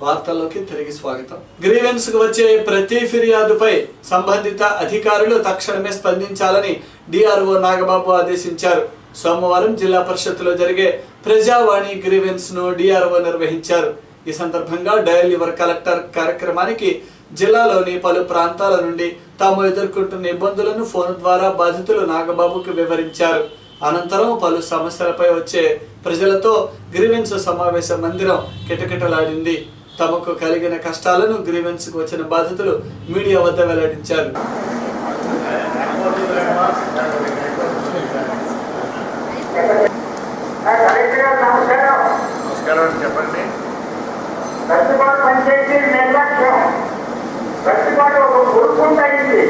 వార్తల్లోకి తిరిగి స్వాగతం. గ్రీవెన్స్ కు వచ్చే ప్రతి ఫిర్యాదుపై సంబంధిత అధికారులు తక్షణమే స్పందించాలని డిఆర్ఓ నాగబాబు ఆదేశించారు. సోమవారం జిల్లా పరిషత్తులో జరిగే ప్రజావాణి గ్రీవెన్స్ ను డిఆర్ఓ నిర్వహించారు. ఈ సందర్భంగా డయల్ యువర్ కలెక్టర్ కార్యక్రమానికి జిల్లాలోని పలు ప్రాంతాల నుండి తాము ఎదుర్కొంటున్న ఇబ్బందులను ఫోన్ ద్వారా బాధితులు నాగబాబుకు వివరించారు. అనంతరం పలు సమస్యలపై వచ్చే ప్రజలతో గ్రీవెన్స్ సమావేశ మందిరం కిటకిటలాడింది. తమకు కలిగిన కష్టాలను గ్రీవెన్స్ కు వచ్చిన బాధితులు మీడియా వద్ద వెల్లడించారు. చెప్పండి. పంచాయతీ నిర్లక్ష్యం గుర్తుంటయింది.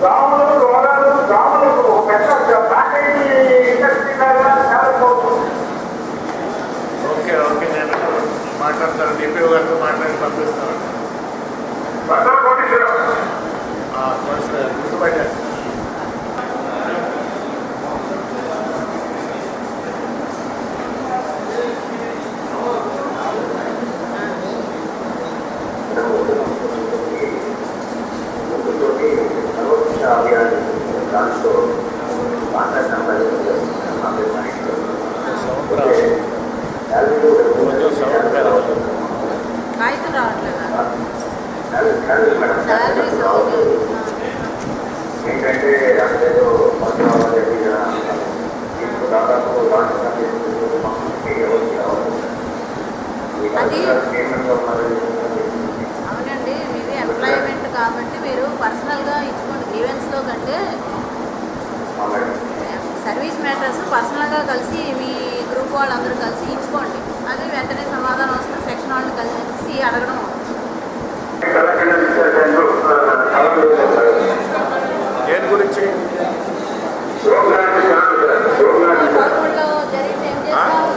దోమలు రోగాలు దోమలకు పెద్ద ప్యాకేజీ ఇండస్ట్రీ ఓకే ఓకే నేను మాట్లాడతాను. డిపిఓ గారితో మాట్లాడి పంపిస్తాను. గుర్తుపట్టాను. దాంతో ఏంటంటే అదేదో దాదాపు అవునండి, మీది ఎంప్లాయ్మెంట్ కాబట్టి మీరు పర్సనల్గా ఇచ్చుకోండి. గ్రీవెన్స్లో కంటే సర్వీస్ మ్యాటర్స్ పర్సనల్గా కలిసి మీ గ్రూప్ వాళ్ళందరూ కలిసి ఇచ్చుకోండి. అది వెంటనే సమాధానం వస్తుంది. సెక్షన్ వాళ్ళని కలిసి అడగడం. దేని గురించి గవర్నమెంట్లో జరిగితే ఏం చేస్తారు?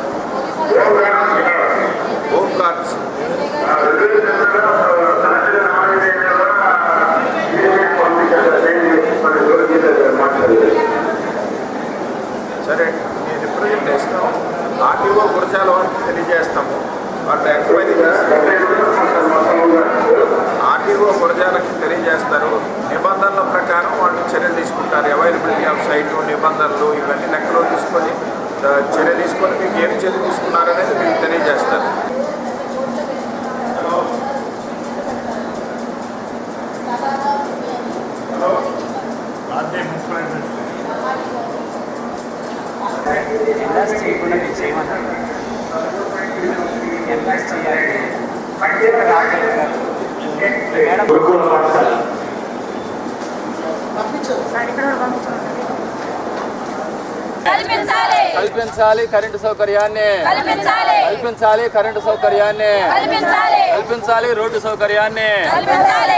హోమ్ కార్డ్స్ సరే, మీ రిప్రజెంటేషన్ ఆర్టీఓ గురజాల వారికి తెలియజేస్తాము. వాళ్ళు ఎంక్వైరీ ఆర్టీఓ గురజాలకి తెలియజేస్తారు. నిబంధనల ప్రకారం వాళ్ళు చర్యలు తీసుకుంటారు. అవైలబిలిటీ ఆఫ్ సైట్ నిబంధనలు ఇవన్నీ లెక్కలో తీసుకొని చర్య తీసుకొని మీకు ఏం చర్య తీసుకున్నారనేది మీకు తెలియజేస్తారు. కల్పించాలి కరెంటు సౌకర్యాన్ని, కల్పించాలి కరెంటు సౌకర్యాన్ని, కల్పించాలి రోడ్డు సౌకర్యాన్ని,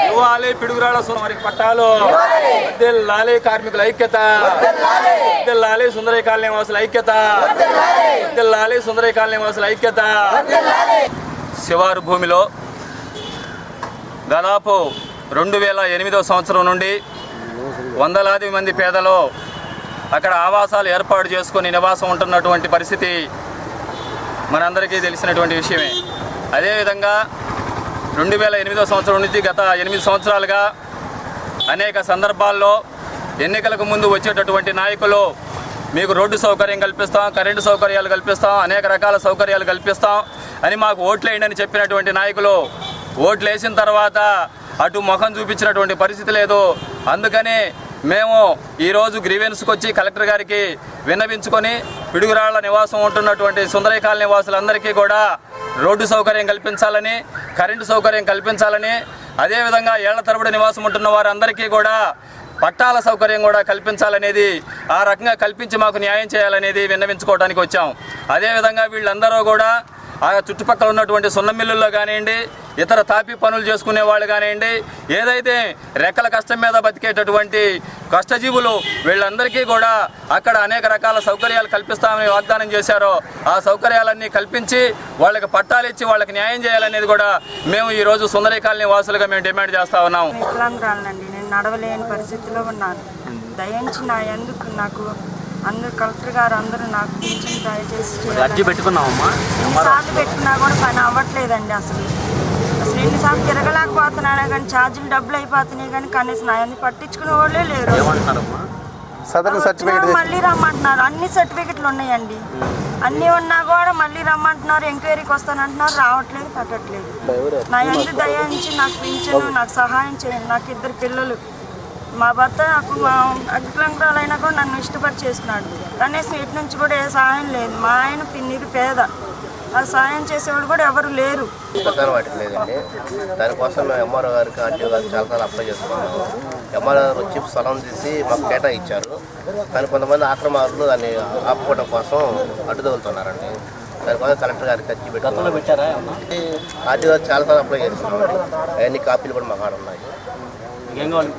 ఇవ్వాలి పిడుగురాళ్ళ వారికి పట్టాలు, వర్ధిల్లాలి కార్మికుల ఐక్యత, వర్ధిల్లాలి సుందరయ్య కాలనీ వాసుల ఐక్యత, వర్ధిల్లాలి సుందరయ్య కాలనీ వాసుల ఐక్యత. శివారు భూమిలో దాదాపు 2008వ సంవత్సరం నుండి వందలాది మంది పేదలు అక్కడ ఆవాసాలు ఏర్పాటు చేసుకొని నివాసం ఉంటున్నటువంటి పరిస్థితి మనందరికీ తెలిసినటువంటి విషయమే. అదేవిధంగా 2008వ సంవత్సరం నుంచి గత 8 సంవత్సరాలుగా అనేక సందర్భాల్లో ఎన్నికలకు ముందు వచ్చేటటువంటి నాయకులు మీకు రోడ్డు సౌకర్యం కల్పిస్తాం, కరెంటు సౌకర్యాలు కల్పిస్తాం, అనేక రకాల సౌకర్యాలు కల్పిస్తాం అని మాకు ఓట్లేయండి అని చెప్పినటువంటి నాయకులు ఓట్లు వేసిన తర్వాత అటు ముఖం చూపించినటువంటి పరిస్థితి లేదు. అందుకని మేము ఈరోజు గ్రీవెన్స్కి వచ్చి కలెక్టర్ గారికి విన్నవించుకొని పిడుగురాళ్ల నివాసం ఉంటున్నటువంటి సుందరయ్య కాలనీ వాసులందరికీ కూడా రోడ్డు సౌకర్యం కల్పించాలని, కరెంటు సౌకర్యం కల్పించాలని, అదేవిధంగా ఏళ్ల తరబడి నివాసం ఉంటున్న వారందరికీ కూడా పట్టాల సౌకర్యం కూడా కల్పించాలనేది, ఆ రకంగా కల్పించి మాకు న్యాయం చేయాలనేది విన్నవించుకోవడానికి వచ్చాం. అదేవిధంగా వీళ్ళందరూ కూడా ఆ చుట్టుపక్కల ఉన్నటువంటి సున్న మిల్లుల్లో కానివ్వండి, ఇతర తాపీ పనులు చేసుకునే వాళ్ళు కానివ్వండి, ఏదైతే రెక్కల కష్టం మీద బతికేటటువంటి కష్టజీవులు వీళ్ళందరికీ కూడా అక్కడ అనేక రకాల సౌకర్యాలు కల్పిస్తామని వాగ్దానం చేశారో ఆ సౌకర్యాలన్నీ కల్పించి వాళ్ళకి పట్టాలు ఇచ్చి వాళ్ళకి న్యాయం చేయాలనేది కూడా మేము ఈరోజు సుందరయ్య కాలనీ వాసులుగా మేము డిమాండ్ చేస్తూ ఉన్నాం. వికలాంగురాలండి, నేను నడవలేని పరిస్థితిలో ఉన్నాను. దయించి నా ఎందుకు నాకు అందరు కలెక్టర్ గారు అందరూ నాకు పింఛన్ దయచేసి అర్జీ పెట్టుకున్నామమ్మా ఎన్నిసార్లు పెట్టినా కూడా పని అవ్వట్లేదండి. అసలు ఎన్నిసార్లు తిరగలేకపోతున్నానే కానీ ఛార్జీలు డబ్బులు అయిపోతున్నాయి కానీ కనీసం అవన్నీ పట్టించుకునే వాళ్ళే లేరు. మళ్ళీ రమ్మంటున్నారు. అన్ని సర్టిఫికెట్లు ఉన్నాయండి, అన్నీ ఉన్నా కూడా మళ్ళీ రమ్మంటున్నారు, ఎంక్వైరీకి వస్తానంటున్నారు, రావట్లేదు, పట్టట్లేదు. నా ఎంత దయించి నాకు పింఛను, నాకు సహాయం చేయండి. నాకు 2 పిల్లలు, మా భర్త నాకు అగ్రంగురాలైనా కూడా నన్ను ఇష్టపడి చేస్తున్నాడు. కనీసం ఇటు నుంచి కూడా ఏ సహాయం లేదు. మా ఆయన నిరుపేద, ఆ సహాయం చేసేవాళ్ళు కూడా ఎవరు లేరు. వాటికి లేదండి. దానికోసం మేము ఎంఆర్ఓ గారికి ఆర్టీఓ గారికి చాలా అప్లై చేసుకున్నాము. ఎంఆర్ఓ గారు వచ్చి స్థలం తీసి మాకు కేటాయించారు. కానీ కొంతమంది ఆక్రమారులు దాన్ని ఆపుకోవడం కోసం అడ్డుదొలుతున్నారండి. దానికోసం కలెక్టర్ గారికి అర్జీ పెట్టారా? ఆర్టీఓ గారు చాలాసార్లు అప్లై చేస్తున్నాం. అవన్నీ కాపీలు కూడా మాకు ఉన్నాయి.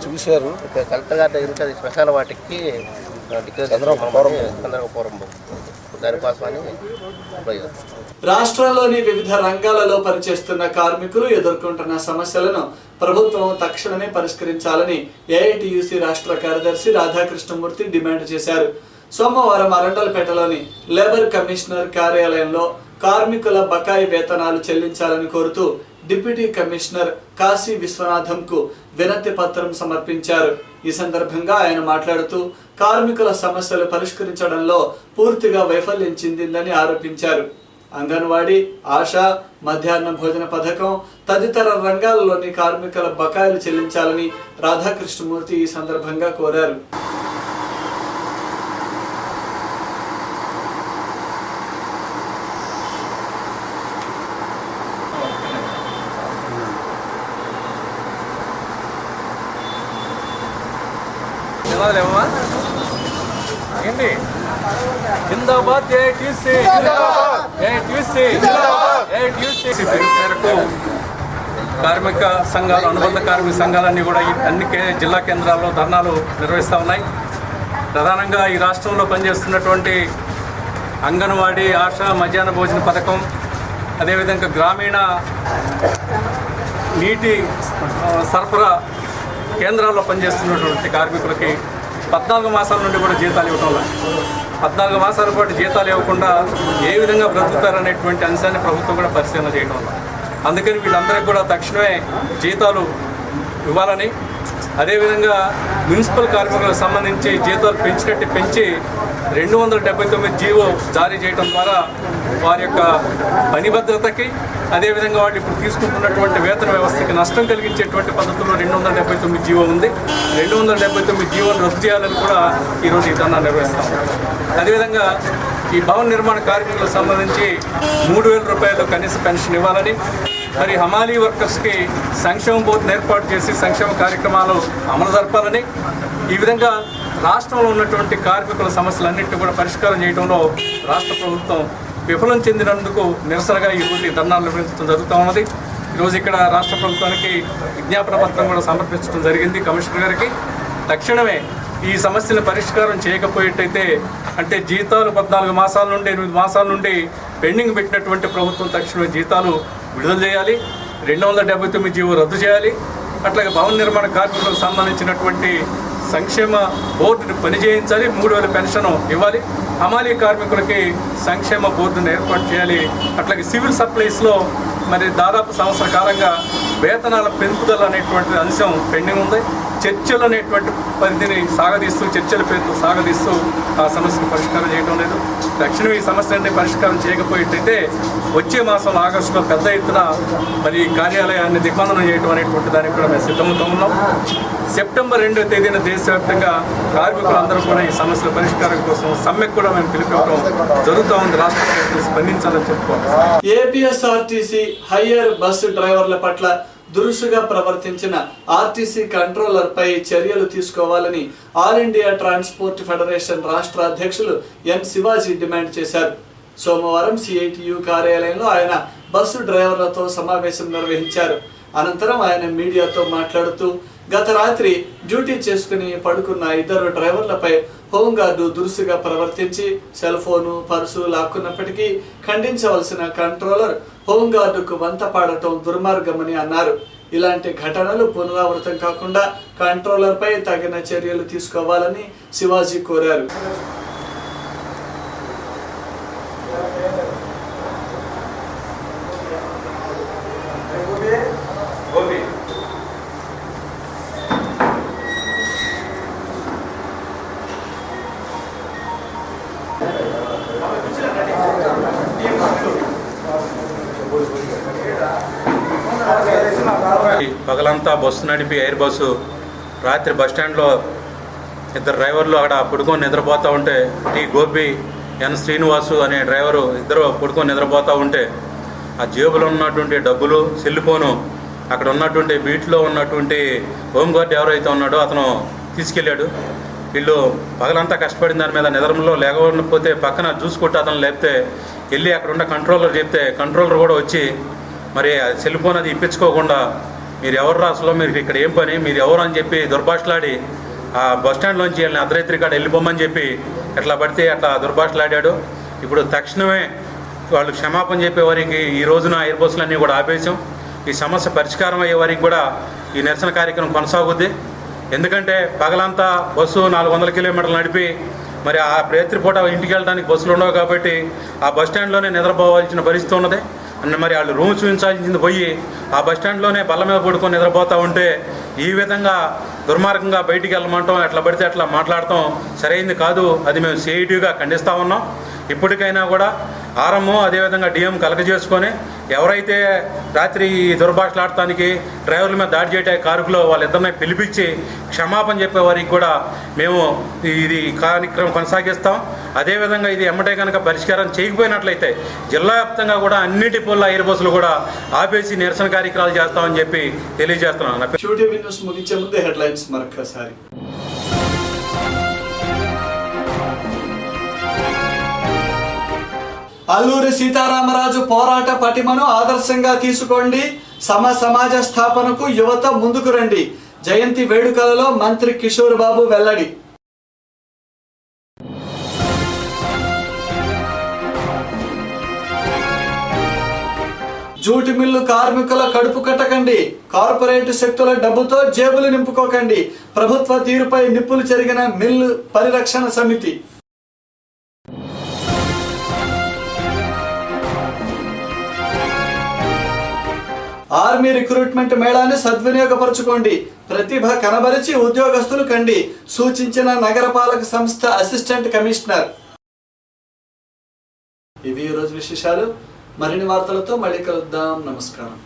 చూశారు కలెక్టర్ గారి దగ్గర శ్మశాన వాటికి చంద్రపూరం దానికోసమని అప్లై చేస్తాం. రాష్ట్రంలోని వివిధ రంగాలలో పనిచేస్తున్న కార్మికులు ఎదుర్కొంటున్న సమస్యలను ప్రభుత్వం తక్షణమే పరిష్కరించాలని ఏఐటియుసి రాష్ట్ర కార్యదర్శి రాధాకృష్ణమూర్తి డిమాండ్ చేశారు. సోమవారం అరండల్పేటలోని లేబర్ కమిషనర్ కార్యాలయంలో కార్మికుల బకాయి వేతనాలు చెల్లించాలని కోరుతూ డిప్యూటీ కమిషనర్ కాశీ విశ్వనాథంకు వినతి పత్రం సమర్పించారు. ఈ సందర్భంగా ఆయన మాట్లాడుతూ కార్మికుల సమస్యలు పరిష్కరించడంలో పూర్తిగా వైఫల్యం చెందిందని ఆరోపించారు. అంగన్వాడీ, ఆశా, మధ్యాహ్న భోజన పథకం తదితర రంగాల్లోని కార్మికుల బకాయిలు చెల్లించాలని రాధాకృష్ణమూర్తి ఈ సందర్భంగా కోరారు. ఏంటి జిందాబాద్ ఏఐటియుసి మేరకు కార్మిక సంఘాలు, అనుబంధ కార్మిక సంఘాలన్నీ కూడా అన్ని జిల్లా కేంద్రాల్లో ధర్నాలు నిర్వహిస్తూ ఉన్నాయి. ప్రధానంగా ఈ రాష్ట్రంలో పనిచేస్తున్నటువంటి అంగన్వాడీ, ఆశా, మధ్యాహ్న భోజన పథకం, అదేవిధంగా గ్రామీణ నీటి సరఫరా కేంద్రాల్లో పనిచేస్తున్నటువంటి కార్మికులకి 14 మాసాల నుండి కూడా జీతాలు ఇవ్వడం లేదు. 14 మాసాల పాటు జీతాలు ఇవ్వకుండా ఏ విధంగా బ్రతుకుతారనేటువంటి అంశాన్ని ప్రభుత్వం కూడా పరిశీలన చేయడం వల్ల, అందుకని వీళ్ళందరికీ కూడా తక్షణమే జీతాలు ఇవ్వాలని, అదేవిధంగా మున్సిపల్ కార్మికులకు సంబంధించి జీతాలు పెంచినట్టు పెంచి 279 జీవో జారీ చేయడం ద్వారా వారి యొక్క పని భద్రతకి, అదేవిధంగా వాళ్ళు ఇప్పుడు తీసుకుంటున్నటువంటి వేతన వ్యవస్థకి నష్టం కలిగించేటువంటి పద్ధతుల్లో 279 జీవో ఉంది. 279 జీవోను రద్దు చేయాలని కూడా ఈరోజు ఈ ధర్నా నిర్వహిస్తాం. అదేవిధంగా ఈ భవన నిర్మాణ కార్మికులకు సంబంధించి 3000 రూపాయలు కనీస పెన్షన్ ఇవ్వాలని, మరి హమాలీ వర్కర్స్కి సంక్షేమ బోర్డును ఏర్పాటు చేసి సంక్షేమ కార్యక్రమాలు అమలు జరపాలని, ఈ విధంగా రాష్ట్రంలో ఉన్నటువంటి కార్మికుల సమస్యలన్నింటినీ కూడా పరిష్కారం చేయడంలో రాష్ట్ర ప్రభుత్వం విఫలం చెందినందుకు నిరసనగా ఈరోజు ఈ ధర్నాలు నిర్వహించడం జరుగుతూ ఉన్నది. ఈరోజు ఇక్కడ రాష్ట్ర ప్రభుత్వానికి విజ్ఞాపన పత్రం కూడా సమర్పించడం జరిగింది కమిషనర్ గారికి. తక్షణమే ఈ సమస్యను పరిష్కారం చేయకపోయేటైతే, అంటే జీతాలు 14 మాసాల నుండి 8 మాసాల నుండి పెండింగ్ పెట్టినటువంటి ప్రభుత్వం తక్షణమే జీతాలు విడుదల చేయాలి, 279 జీవో రద్దు చేయాలి, అట్లాగే భవన నిర్మాణ కార్మికులకు సంబంధించినటువంటి సంక్షేమ బోర్డును పనిచేయించాలి, 3000 పెన్షన్ ఇవ్వాలి, హమాలీ కార్మికులకి సంక్షేమ బోర్డును ఏర్పాటు చేయాలి. అట్లాగే సివిల్ సప్లైస్లో మరి దాదాపు సంవత్సర కాలంగా వేతనాల పెంపుదల అనేటువంటి అంశం పెండింగ్ ఉంది. చర్చలు అనేటువంటి పరిధిని సాగదీస్తూ, చర్చల పేరుతో సాగదీస్తూ ఆ సమస్యను పరిష్కారం చేయడం లేదు. తక్షణం ఈ సమస్యలన్నీ పరిష్కారం చేయకపోయేటైతే వచ్చే మాసం ఆగస్టులో పెద్ద ఎత్తున మరి కార్యాలయాన్ని దిగ్బంధనం చేయడం అనేటువంటి దానికి కూడా మేము సిద్ధమవుతూ ఉన్నాం. సెప్టెంబర్ 2వ తేదీన దేశవ్యాప్తంగా కార్మికులందరూ కూడా ఈ సమస్యల పరిష్కారం కోసం సమ్మెకు కూడా మేము పిలుపుకోవడం జరుగుతూ ఉంది. రాష్ట్ర ప్రభుత్వం స్పందించాలని చెప్పుకోవాలి. ఏపీఎస్ఆర్టీసీ హయ్యర్ బస్సు డ్రైవర్ల పట్ల దురుసుగా ప్రవర్తించిన ఆర్టీసీ కంట్రోలర్పై చర్యలు తీసుకోవాలని ఆల్ ఇండియా ట్రాన్స్పోర్ట్ ఫెడరేషన్ రాష్ట్ర అధ్యక్షులు ఎన్ శివాజీ డిమాండ్ చేశారు. సోమవారం సిఐటియు కార్యాలయంలో ఆయన బస్సు డ్రైవర్లతో సమావేశం నిర్వహించారు. అనంతరం ఆయన మీడియాతో మాట్లాడుతూ గత రాత్రి డ్యూటీ చేసుకుని పడుకున్న 2 డ్రైవర్లపై హోంగార్డు దురుసుగా ప్రవర్తించి సెల్ ఫోను, పర్సు లాక్కున్నప్పటికీ ఖండించవలసిన కంట్రోలర్ హోంగార్డుకు వంత పాడటం దుర్మార్గమని అన్నారు. ఇలాంటి ఘటనలు పునరావృతం కాకుండా కంట్రోలర్పై తగిన చర్యలు తీసుకోవాలని శివాజీ కోరారు. పగలంతా బస్సు నడిపి ఎయిర్ బస్సు రాత్రి బస్టాండ్లో ఇద్దరు డ్రైవర్లు అక్కడ పడుకొని నిద్రపోతూ ఉంటే టి గోపి ఎన్ శ్రీనివాసు అనే డ్రైవరు ఇద్దరు పడుకొని నిద్రపోతూ ఉంటే ఆ జేబులో ఉన్నటువంటి డబ్బులు సెల్ ఫోను అక్కడ ఉన్నటువంటి బీట్లో ఉన్నటువంటి హోంగార్డ్ ఎవరైతే ఉన్నాడో అతను తీసుకెళ్ళాడు. వీళ్ళు పగలంతా కష్టపడిన దాని మీద నిద్రలో లేకపోతే పక్కన చూసుకుంటూ అతను లేపితే వెళ్ళి అక్కడ ఉన్న కంట్రోలర్ చెప్తే కంట్రోలర్ కూడా వచ్చి మరి సెల్ ఫోన్ అది ఇప్పించుకోకుండా మీరు ఎవరు అసలు మీరు ఇక్కడ ఏం పని మీరు ఎవరు అని చెప్పి దుర్భాషలాడి ఆ బస్టాండ్లోంచి వెళ్ళిన అర్ధరాత్రి కాడ వెళ్ళిపోమని చెప్పి ఎట్లా పడితే అట్లా దుర్భాషలాడాడు. ఇప్పుడు తక్షణమే వాళ్ళు క్షమాపణ చెప్పే వారికి ఈ రోజున ఎయిర్ బస్సులన్నీ కూడా ఆపేసాం. ఈ సమస్య పరిష్కారం అయ్యే వారికి కూడా ఈ నిరసన కార్యక్రమం కొనసాగుద్ది. ఎందుకంటే పగలంతా బస్సు 400 కిలోమీటర్లు నడిపి మరి ఆ రాత్రిపూట ఇంటికి వెళ్ళడానికి బస్సులు ఉండవు కాబట్టి ఆ బస్టాండ్లోనే నిద్రపోవాల్సిన పరిస్థితి ఉన్నది. మరి వాళ్ళు రూమ్ చూపించాల్సింది పోయి ఆ బస్టాండ్లోనే బల్ల మీద పడుకొని నిద్రపోతూ ఉంటే ఈ విధంగా దుర్మార్గంగా బయటికి వెళ్ళమంటాం, ఎట్లా పడితే అట్లా మాట్లాడటం సరైంది కాదు. అది మేము సిఐటిగా ఖండిస్తూ ఉన్నాం. ఇప్పటికైనా కూడా ఆర్ఎంఓ అదేవిధంగా డిఎం కలగజేసుకొని ఎవరైతే రాత్రి దుర్భాషలాడటానికి డ్రైవర్ల మీద దాడి చేయడానికి కారుకులో వాళ్ళిద్దరిని పిలిపించి క్షమాపణ చెప్పే వారికి కూడా మేము ఇది కార్యక్రమం కొనసాగిస్తాం. అదేవిధంగా ఇది ఎమ్మటే కనుక పరిష్కారం చేయకపోయినట్లయితే జిల్లా వ్యాప్తంగా కూడా అన్ని డిపోల్లో ఎయిర్ బస్సులు కూడా ఆపేసి నిరసన కార్యక్రమాలు చేస్తామని చెప్పి తెలియజేస్తున్నాను. QTV న్యూస్ ముగించే ముందు హెడ్లైన్స్ మరొకసారి. అల్లూరి సీతారామరాజు పోరాట పటిమను ఆదర్శంగా తీసుకోండి, సమాజ స్థాపనకు యువత ముందుకు రండి. జయంతి వేడుకలలో మంత్రి కిషోర్ బాబు వెల్లడి. జూటి మిల్లు కార్మికుల కడుపు కట్టకండి, కార్పొరేట్ శక్తుల డబ్బుతో జేబులు నింపుకోకండి. ప్రభుత్వ తీరుపై నిప్పులు చెరిగిన మిల్లు పరిరక్షణ సమితి. ఆర్మీ రిక్రూట్మెంట్ మేళాన్ని సద్వినియోగపరచుకోండి, ప్రతిభ కనబరిచి ఉద్యోగస్తులు కండి, సూచించిన నగరపాలక సంస్థ అసిస్టెంట్ కమిషనర్. ఇవి ఈరోజు విశేషాలు. మరిన్ని వార్తలతో మళ్ళీ కలుద్దాం. నమస్కారం.